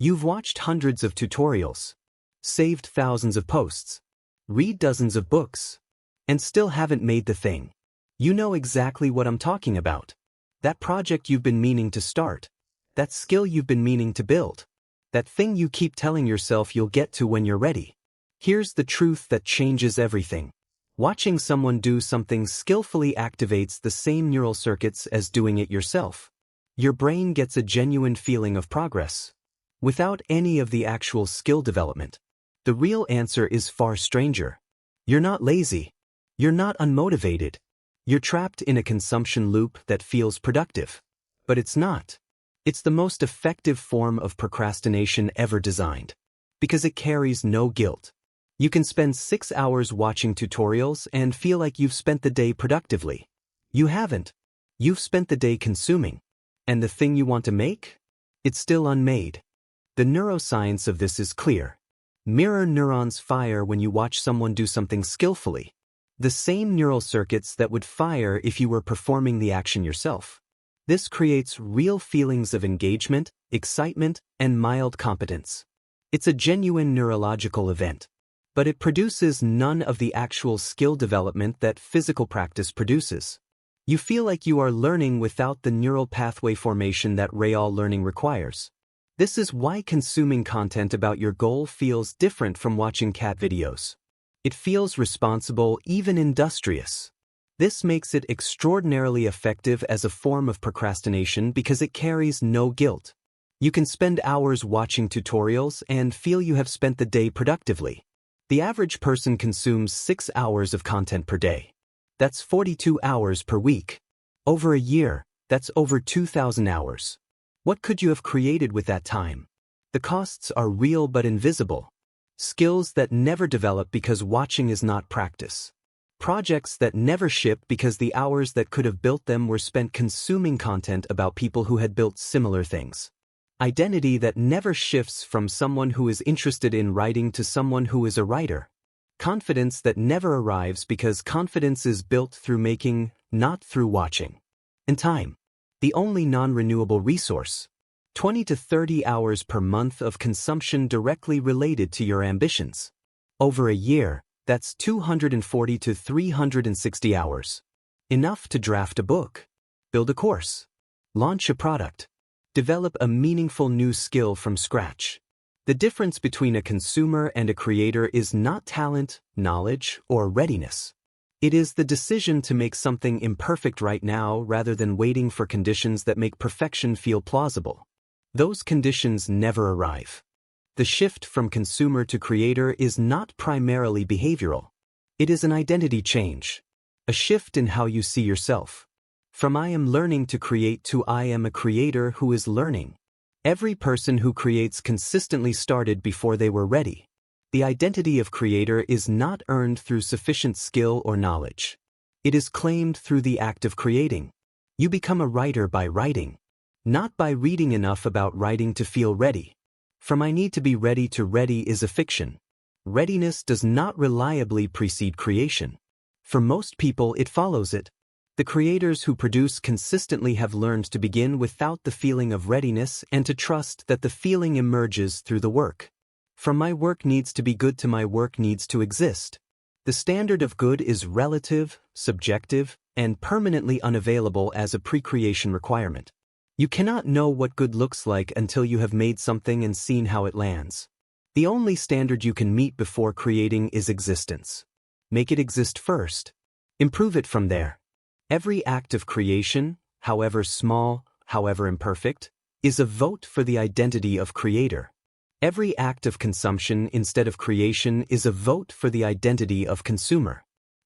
You've watched hundreds of tutorials, saved thousands of posts, read dozens of books, and still haven't made the thing. You know exactly what I'm talking about. That project you've been meaning to start. That skill you've been meaning to build. That thing you keep telling yourself you'll get to when you're ready. Here's the truth that changes everything. Watching someone do something skillfully activates the same neural circuits as doing it yourself. Your brain gets a genuine feeling of progress, without any of the actual skill development. The real answer is far stranger. You're not lazy. You're not unmotivated. You're trapped in a consumption loop that feels productive. But it's not. It's the most effective form of procrastination ever designed. Because it carries no guilt. You can spend 6 hours watching tutorials and feel like you've spent the day productively. You haven't. You've spent the day consuming. And the thing you want to make? It's still unmade. The neuroscience of this is clear. Mirror neurons fire when you watch someone do something skillfully. The same neural circuits that would fire if you were performing the action yourself. This creates real feelings of engagement, excitement, and mild competence. It's a genuine neurological event. But it produces none of the actual skill development that physical practice produces. You feel like you are learning without the neural pathway formation that real learning requires. This is why consuming content about your goal feels different from watching cat videos. It feels responsible, even industrious. This makes it extraordinarily effective as a form of procrastination because it carries no guilt. You can spend hours watching tutorials and feel you have spent the day productively. The average person consumes 6 hours of content per day. That's 42 hours per week. Over a year, that's over 2,000 hours. What could you have created with that time? The costs are real but invisible. Skills that never develop because watching is not practice. Projects that never ship because the hours that could have built them were spent consuming content about people who had built similar things. Identity that never shifts from someone who is interested in writing to someone who is a writer. Confidence that never arrives because confidence is built through making, not through watching. And time. The only non-renewable resource. 20 to 30 hours per month of consumption directly related to your ambitions. Over a year, that's 240 to 360 hours. Enough to draft a book, build a course, launch a product, develop a meaningful new skill from scratch. The difference between a consumer and a creator is not talent, knowledge, or readiness. It is the decision to make something imperfect right now rather than waiting for conditions that make perfection feel plausible. Those conditions never arrive. The shift from consumer to creator is not primarily behavioral. It is an identity change. A shift in how you see yourself. From I am learning to create to I am a creator who is learning. Every person who creates consistently started before they were ready. The identity of creator is not earned through sufficient skill or knowledge. It is claimed through the act of creating. You become a writer by writing. Not by reading enough about writing to feel ready. From I need to be ready to ready is a fiction. Readiness does not reliably precede creation. For most people, it follows it. The creators who produce consistently have learned to begin without the feeling of readiness and to trust that the feeling emerges through the work. From my work needs to be good to my work needs to exist. The standard of good is relative, subjective, and permanently unavailable as a pre-creation requirement. You cannot know what good looks like until you have made something and seen how it lands. The only standard you can meet before creating is existence. Make it exist first. Improve it from there. Every act of creation, however small, however imperfect, is a vote for the identity of creator. Every act of consumption instead of creation is a vote for the identity of consumer.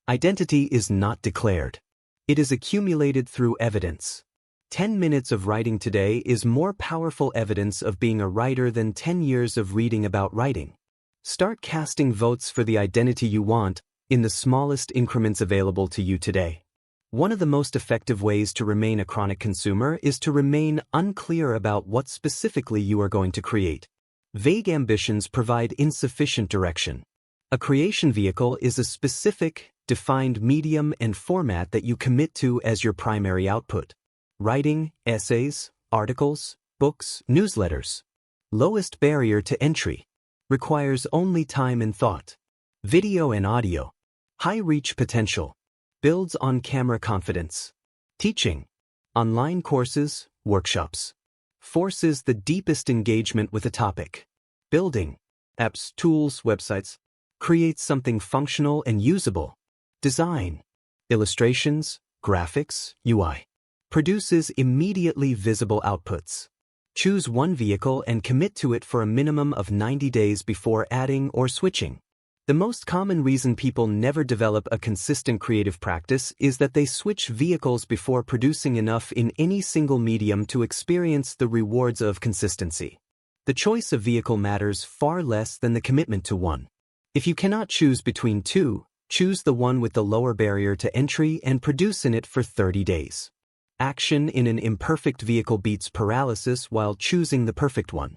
Identity is not declared. It is accumulated through evidence. 10 minutes of writing today is more powerful evidence of being a writer than 10 years of reading about writing. Start casting votes for the identity you want in the smallest increments available to you today. One of the most effective ways to remain a chronic consumer is to remain unclear about what specifically you are going to create. Vague ambitions provide insufficient direction. A creation vehicle is a specific, defined medium and format that you commit to as your primary output. Writing, essays, articles, books, newsletters. Lowest barrier to entry. Requires only time and thought. Video and audio. High reach potential. Builds on camera confidence. Teaching. Online courses, workshops. Forces the deepest engagement with a topic. Building. Apps, tools, websites. Creates something functional and usable. Design. Illustrations, graphics, UI. Produces immediately visible outputs. Choose one vehicle and commit to it for a minimum of 90 days before adding or switching. The most common reason people never develop a consistent creative practice is that they switch vehicles before producing enough in any single medium to experience the rewards of consistency. The choice of vehicle matters far less than the commitment to one. If you cannot choose between two, choose the one with the lower barrier to entry and produce in it for 30 days. Action in an imperfect vehicle beats paralysis while choosing the perfect one.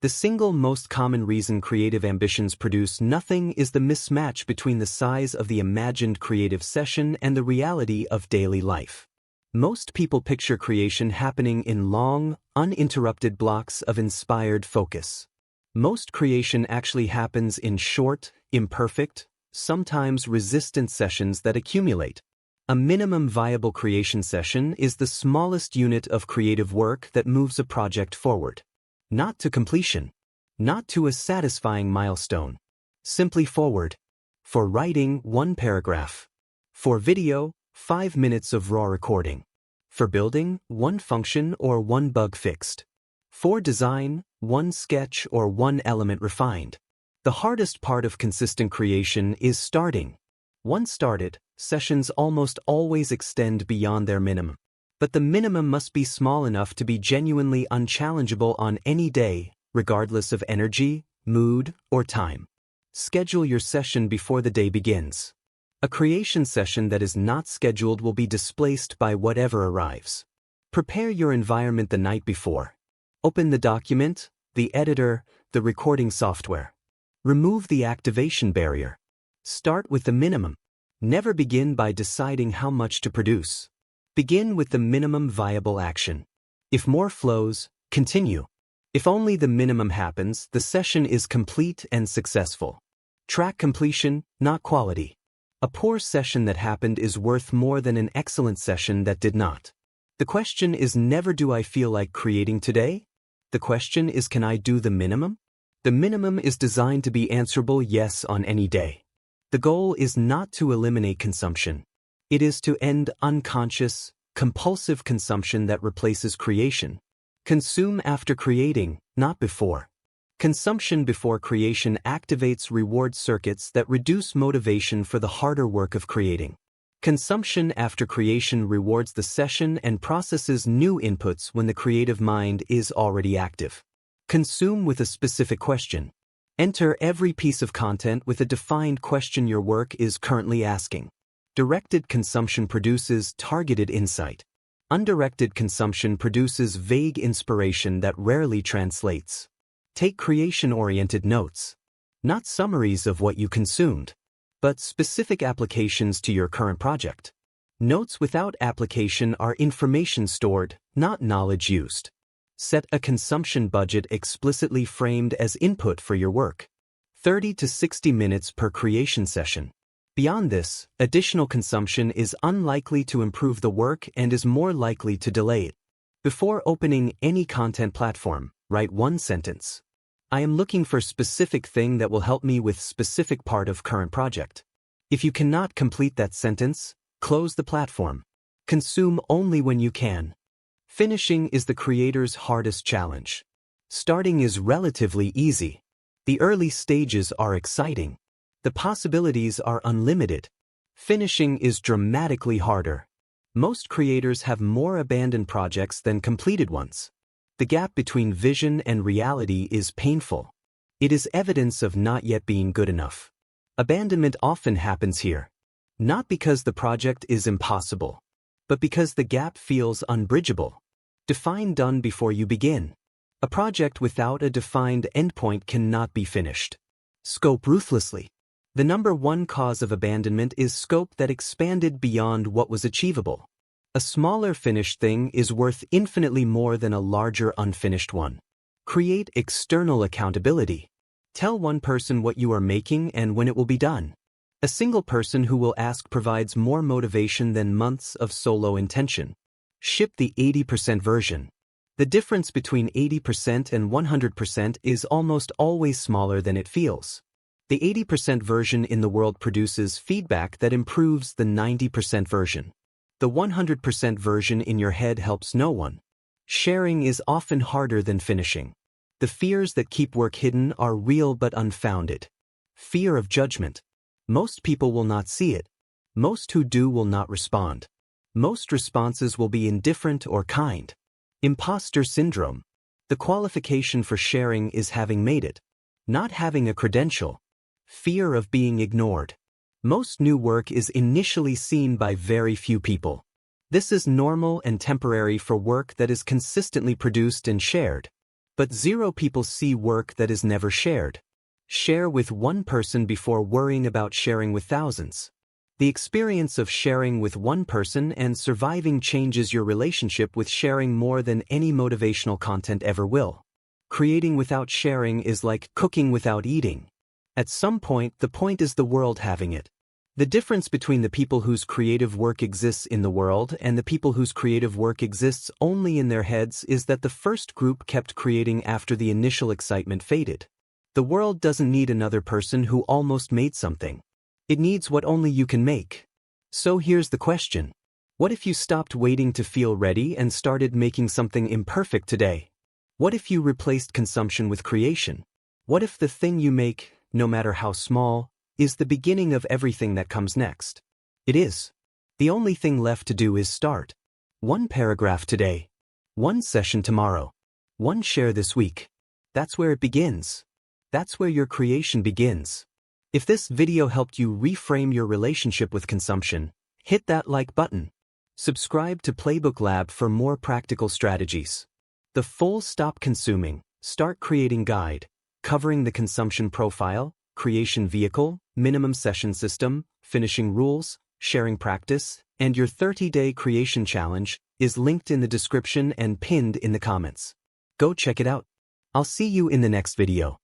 The single most common reason creative ambitions produce nothing is the mismatch between the size of the imagined creative session and the reality of daily life. Most people picture creation happening in long, uninterrupted blocks of inspired focus. Most creation actually happens in short, imperfect, sometimes resistant sessions that accumulate. A minimum viable creation session is the smallest unit of creative work that moves a project forward. Not to completion. Not to a satisfying milestone. Simply forward. For writing, 1 paragraph. For video, 5 minutes of raw recording. For building, 1 function or 1 bug fixed. For design, 1 sketch or 1 element refined. The hardest part of consistent creation is starting. Once started, sessions almost always extend beyond their minimum. But the minimum must be small enough to be genuinely unchallengeable on any day, regardless of energy, mood, or time. Schedule your session before the day begins. A creation session that is not scheduled will be displaced by whatever arrives. Prepare your environment the night before. Open the document, the editor, the recording software. Remove the activation barrier. Start with the minimum. Never begin by deciding how much to produce. Begin with the minimum viable action. If more flows, continue. If only the minimum happens, the session is complete and successful. Track completion, not quality. A poor session that happened is worth more than an excellent session that did not. The question is never do I feel like creating today? The question is can I do the minimum? The minimum is designed to be answerable yes on any day. The goal is not to eliminate consumption. It is to end unconscious, compulsive consumption that replaces creation. Consume after creating, not before. Consumption before creation activates reward circuits that reduce motivation for the harder work of creating. Consumption after creation rewards the session and processes new inputs when the creative mind is already active. Consume with a specific question. Enter every piece of content with a defined question your work is currently asking. Directed consumption produces targeted insight. Undirected consumption produces vague inspiration that rarely translates. Take creation-oriented notes. Not summaries of what you consumed, but specific applications to your current project. Notes without application are information stored, not knowledge used. Set a consumption budget explicitly framed as input for your work. 30 to 60 minutes per creation session. Beyond this, additional consumption is unlikely to improve the work and is more likely to delay it. Before opening any content platform, write 1 sentence. I am looking for specific thing that will help me with specific part of current project. If you cannot complete that sentence, close the platform. Consume only when you can. Finishing is the creator's hardest challenge. Starting is relatively easy. The early stages are exciting. The possibilities are unlimited. Finishing is dramatically harder. Most creators have more abandoned projects than completed ones. The gap between vision and reality is painful. It is evidence of not yet being good enough. Abandonment often happens here. Not because the project is impossible, but because the gap feels unbridgeable. Define done before you begin. A project without a defined endpoint cannot be finished. Scope ruthlessly. The number 1 cause of abandonment is scope that expanded beyond what was achievable. A smaller finished thing is worth infinitely more than a larger unfinished one. Create external accountability. Tell one person what you are making and when it will be done. A single person who will ask provides more motivation than months of solo intention. Ship the 80% version. The difference between 80% and 100% is almost always smaller than it feels. The 80% version in the world produces feedback that improves the 90% version. The 100% version in your head helps no one. Sharing is often harder than finishing. The fears that keep work hidden are real but unfounded. Fear of judgment. Most people will not see it. Most who do will not respond. Most responses will be indifferent or kind. Imposter syndrome. The qualification for sharing is having made it, not having a credential. Fear of being ignored. Most new work is initially seen by very few people. This is normal and temporary for work that is consistently produced and shared. But 0 people see work that is never shared. Share with one person before worrying about sharing with thousands. The experience of sharing with one person and surviving changes your relationship with sharing more than any motivational content ever will. Creating without sharing is like cooking without eating. At some point, the point is the world having it. The difference between the people whose creative work exists in the world and the people whose creative work exists only in their heads is that the first group kept creating after the initial excitement faded. The world doesn't need another person who almost made something. It needs what only you can make. So here's the question. What if you stopped waiting to feel ready and started making something imperfect today? What if you replaced consumption with creation? What if the thing you make, no matter how small, is the beginning of everything that comes next? It is. The only thing left to do is start. 1 paragraph today. 1 session tomorrow. 1 share this week. That's where it begins. That's where your creation begins. If this video helped you reframe your relationship with consumption, hit that like button. Subscribe to Playbook Lab for more practical strategies. The full Stop Consuming, Start Creating Guide, covering the consumption profile, creation vehicle, minimum session system, finishing rules, sharing practice, and your 30-day creation challenge, is linked in the description and pinned in the comments. Go check it out. I'll see you in the next video.